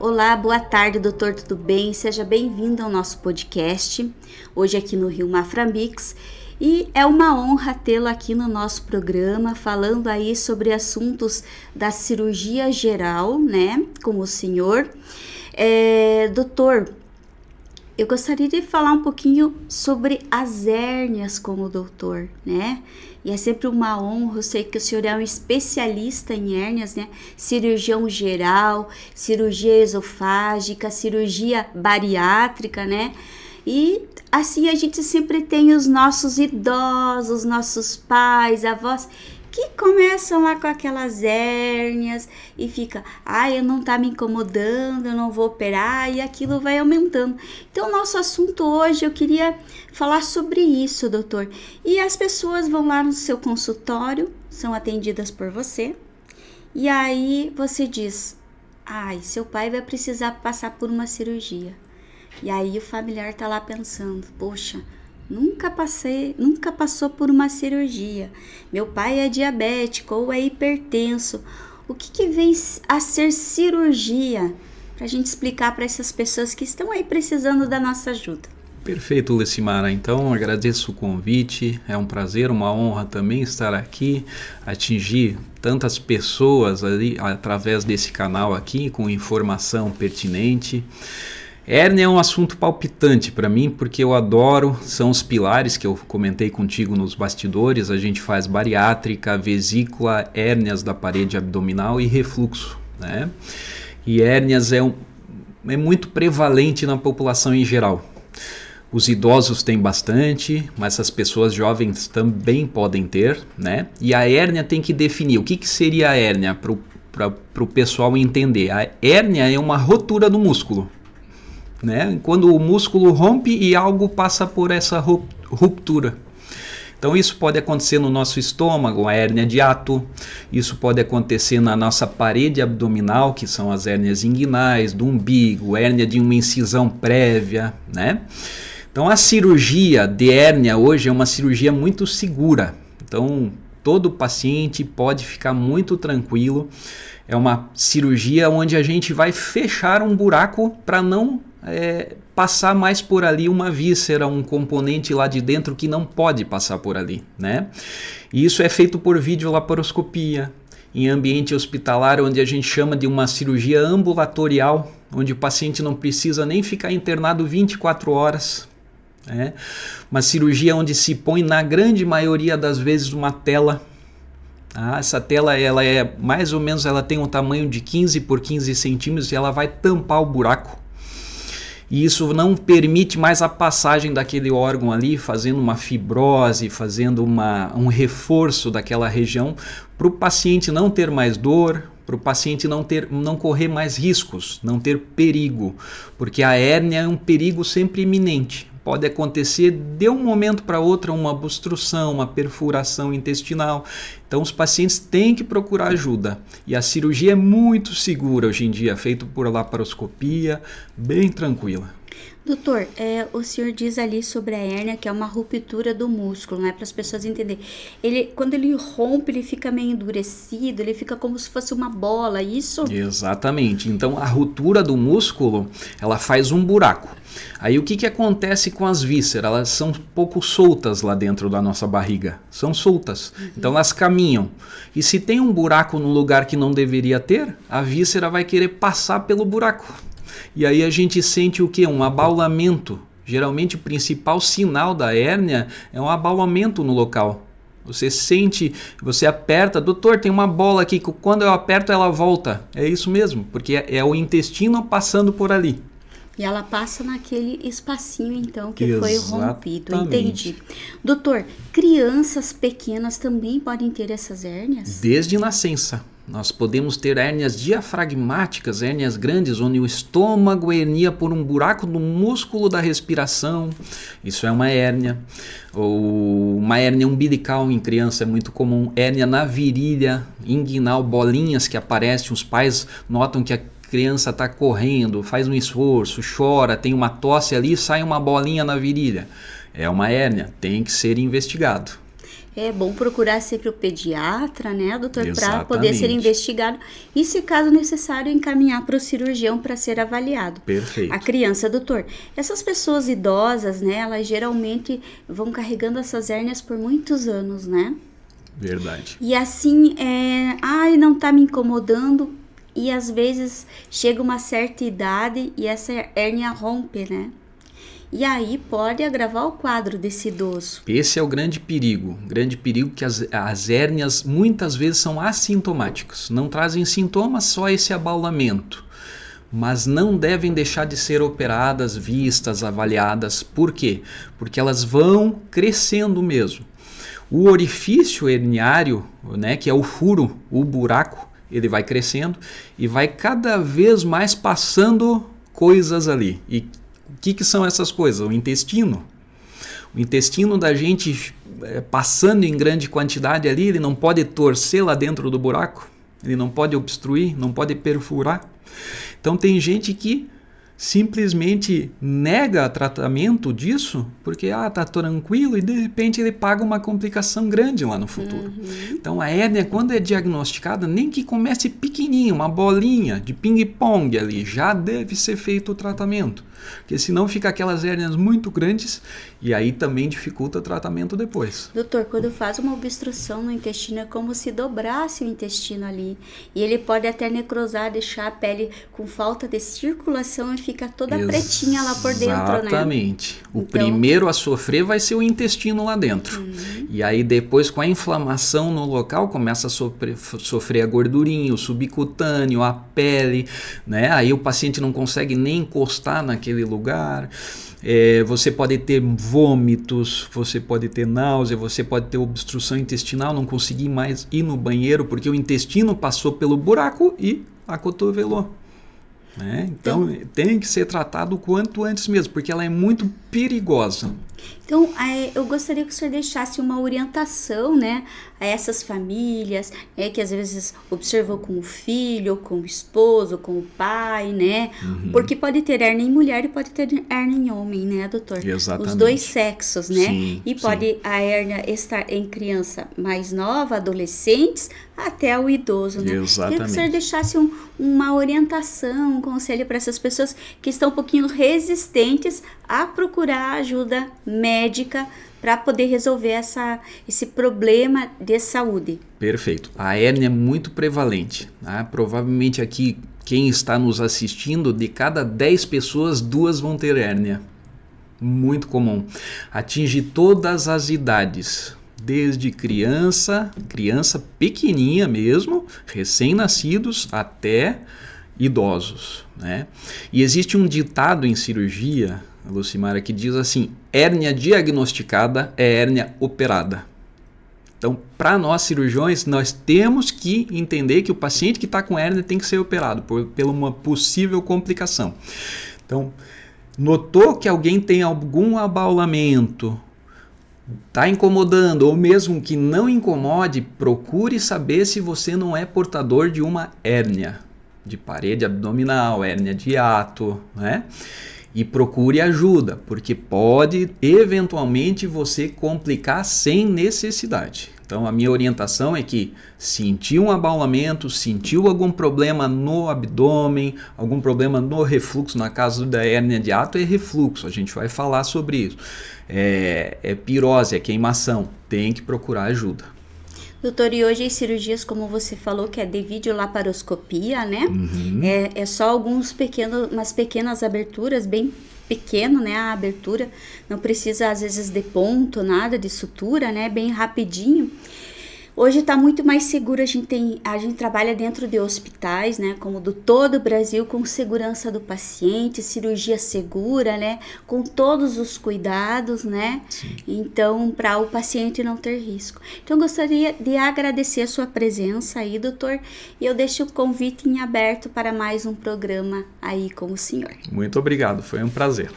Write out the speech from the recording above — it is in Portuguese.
Olá, boa tarde, doutor, tudo bem? Seja bem-vindo ao nosso podcast, hoje aqui no Rio Maframix, e é uma honra tê-lo aqui no nosso programa, falando aí sobre assuntos da cirurgia geral, né, com o senhor. Doutor, eu gostaria de falar um pouquinho sobre as hérnias com o doutor, né? E é sempre uma honra, eu sei que o senhor é um especialista em hérnias, né? Cirurgião geral, cirurgia esofágica, cirurgia bariátrica, né? E assim a gente sempre tem os nossos idosos, nossos pais, avós, que começam lá com aquelas hérnias e fica, eu não tá me incomodando, eu não vou operar, e aquilo vai aumentando. Então, nosso assunto hoje, eu queria falar sobre isso, doutor. E as pessoas vão lá no seu consultório, são atendidas por você, e aí você diz, seu pai vai precisar passar por uma cirurgia. E aí o familiar tá lá pensando, poxa, nunca passou por uma cirurgia. Meu pai é diabético ou é hipertenso. O que vem a ser cirurgia? Para a gente explicar para essas pessoas que estão aí precisando da nossa ajuda. Perfeito, Lucimara. Então, agradeço o convite. É um prazer, uma honra também estar aqui, atingir tantas pessoas ali através desse canal aqui com informação pertinente. Hérnia é um assunto palpitante para mim, porque eu adoro, são os pilares que eu comentei contigo nos bastidores. A gente faz bariátrica, vesícula, hérnias da parede abdominal e refluxo, né? E hérnias é muito prevalente na população em geral. Os idosos têm bastante, mas as pessoas jovens também podem ter, né? E a hérnia tem que definir o que seria a hérnia para o pessoal entender. A hérnia é uma rotura do músculo, né? Quando o músculo rompe e algo passa por essa ruptura. Então isso pode acontecer no nosso estômago, a hérnia de hiato. Isso pode acontecer na nossa parede abdominal, que são as hérnias inguinais, do umbigo, hérnia de uma incisão prévia, né? Então a cirurgia de hérnia hoje é uma cirurgia muito segura. Então todo paciente pode ficar muito tranquilo. É uma cirurgia onde a gente vai fechar um buraco para não passar mais por ali uma víscera, um componente lá de dentro que não pode passar por ali, né? E isso é feito por videolaparoscopia, em ambiente hospitalar, onde a gente chama de uma cirurgia ambulatorial, onde o paciente não precisa nem ficar internado 24 horas. Uma cirurgia onde se põe, na grande maioria das vezes, uma tela. Essa tela, ela é mais ou menos, ela tem um tamanho de 15 por 15 centímetros e ela vai tampar o buraco. E isso não permite mais a passagem daquele órgão ali, fazendo uma fibrose, fazendo um reforço daquela região, para o paciente não ter mais dor, para o paciente não correr mais riscos, não ter perigo, porque a hérnia é um perigo sempre iminente. Pode acontecer de um momento para outro uma obstrução, uma perfuração intestinal. Então os pacientes têm que procurar ajuda. E a cirurgia é muito segura hoje em dia, feita por laparoscopia, bem tranquila. Doutor, o senhor diz ali sobre a hérnia que é uma ruptura do músculo, né? Para as pessoas entenderem. Quando ele rompe, ele fica meio endurecido, ele fica como se fosse uma bola, isso? Exatamente. Então a ruptura do músculo, ela faz um buraco. Aí o que acontece com as vísceras? Elas são um pouco soltas lá dentro da nossa barriga. São soltas. Então elas caminham. E se tem um buraco no lugar que não deveria ter, a víscera vai querer passar pelo buraco. E aí a gente sente o quê? Um abaulamento. Geralmente o principal sinal da hérnia é um abaulamento no local. Você sente, você aperta, doutor, tem uma bola aqui, que quando eu aperto ela volta. É isso mesmo, porque é o intestino passando por ali. E ela passa naquele espacinho, então, que foi rompido. Entendi. Doutor, crianças pequenas também podem ter essas hérnias? Desde nascença. Nós podemos ter hérnias diafragmáticas, hérnias grandes, onde o estômago hernia por um buraco no músculo da respiração. Isso é uma hérnia. Ou uma hérnia umbilical em criança é muito comum. Hérnia na virilha, inguinal, bolinhas que aparecem. Os pais notam que a criança está correndo, faz um esforço, chora, tem uma tosse ali, sai uma bolinha na virilha. É uma hérnia, tem que ser investigado. É bom procurar sempre o pediatra, né, doutor, para poder ser Exatamente. investigado e, se caso necessário, encaminhar para o cirurgião para ser avaliado. Perfeito. A criança, doutor, essas pessoas idosas, né, elas geralmente vão carregando essas hérnias por muitos anos, né? Verdade. E assim, ai, não tá me incomodando, e às vezes chega uma certa idade e essa hérnia rompe, né? E aí pode agravar o quadro desse idoso. Esse é o grande perigo que as hérnias muitas vezes são assintomáticas, não trazem sintomas, só esse abaulamento, mas não devem deixar de ser operadas, vistas, avaliadas. Por quê? Porque elas vão crescendo mesmo. O orifício herniário, né, que é o furo, o buraco, ele vai crescendo e vai cada vez mais passando coisas ali. E o que são essas coisas? O intestino. O intestino da gente passando em grande quantidade ali, ele não pode torcer lá dentro do buraco, ele não pode obstruir, não pode perfurar. Então tem gente que simplesmente nega tratamento disso porque tá tranquilo e de repente ele paga uma complicação grande lá no futuro. Então a hérnia, quando é diagnosticada, nem que comece pequenininho, uma bolinha de ping-pong ali, já deve ser feito o tratamento, porque senão fica aquelas hérnias muito grandes e aí também dificulta o tratamento depois. Doutor, quando faz uma obstrução no intestino é como se dobrasse o intestino ali, e ele pode até necrosar, deixar a pele com falta de circulação e fica toda pretinha lá por dentro, né? Exatamente. O primeiro a sofrer vai ser o intestino lá dentro. E aí depois, com a inflamação no local, começa a sofrer a gordurinha, o subcutâneo, a pele, né? Aí o paciente não consegue nem encostar naquele lugar. Você pode ter vômitos, você pode ter náusea, você pode ter obstrução intestinal, não conseguir mais ir no banheiro porque o intestino passou pelo buraco e acotovelou. Então tem que ser tratado o quanto antes mesmo, porque ela é muito perigosa. Então, eu gostaria que o senhor deixasse uma orientação, né, a essas famílias, que às vezes observam com o filho, ou com o esposo, ou com o pai, né? Porque pode ter hérnia em mulher e pode ter hérnia em homem, né, doutor? Exatamente. Os dois sexos, né? Sim, e pode a hérnia estar em criança mais nova, adolescentes, até o idoso, né? Exatamente. Queria que o senhor deixasse uma orientação, um conselho para essas pessoas que estão um pouquinho resistentes a procurar ajuda médica para poder resolver esse problema de saúde. Perfeito. A hérnia é muito prevalente. Né? Provavelmente aqui, quem está nos assistindo, de cada 10 pessoas, 2 vão ter hérnia. Muito comum. Atinge todas as idades. Desde criança pequenininha mesmo, recém-nascidos, até idosos, né? E existe um ditado em cirurgia, Lucimara, que diz assim: hérnia diagnosticada é hérnia operada. Então, para nós cirurgiões, nós temos que entender que o paciente que está com hérnia tem que ser operado por uma possível complicação. Então, notou que alguém tem algum abaulamento, está incomodando, ou mesmo que não incomode, procure saber se você não é portador de uma hérnia de parede abdominal, hérnia de hiato, né? E procure ajuda, porque pode eventualmente você complicar sem necessidade. Então a minha orientação é que sentiu um abaulamento, sentiu algum problema no abdômen, algum problema no refluxo, na caso da hérnia de hiato é refluxo, a gente vai falar sobre isso. É pirose, é queimação, tem que procurar ajuda. Doutor, e hoje as cirurgias, como você falou, que é de videolaparoscopia, né? É só umas pequenas aberturas, bem pequeno, né? A abertura não precisa, às vezes, de ponto, nada de sutura, né? Bem rapidinho. Hoje está muito mais seguro, a gente trabalha dentro de hospitais, né, como do todo o Brasil, com segurança do paciente, cirurgia segura, né, com todos os cuidados, né, Sim. Então, para o paciente não ter risco. Então, eu gostaria de agradecer a sua presença aí, doutor, e eu deixo o convite em aberto para mais um programa aí com o senhor. Muito obrigado, foi um prazer.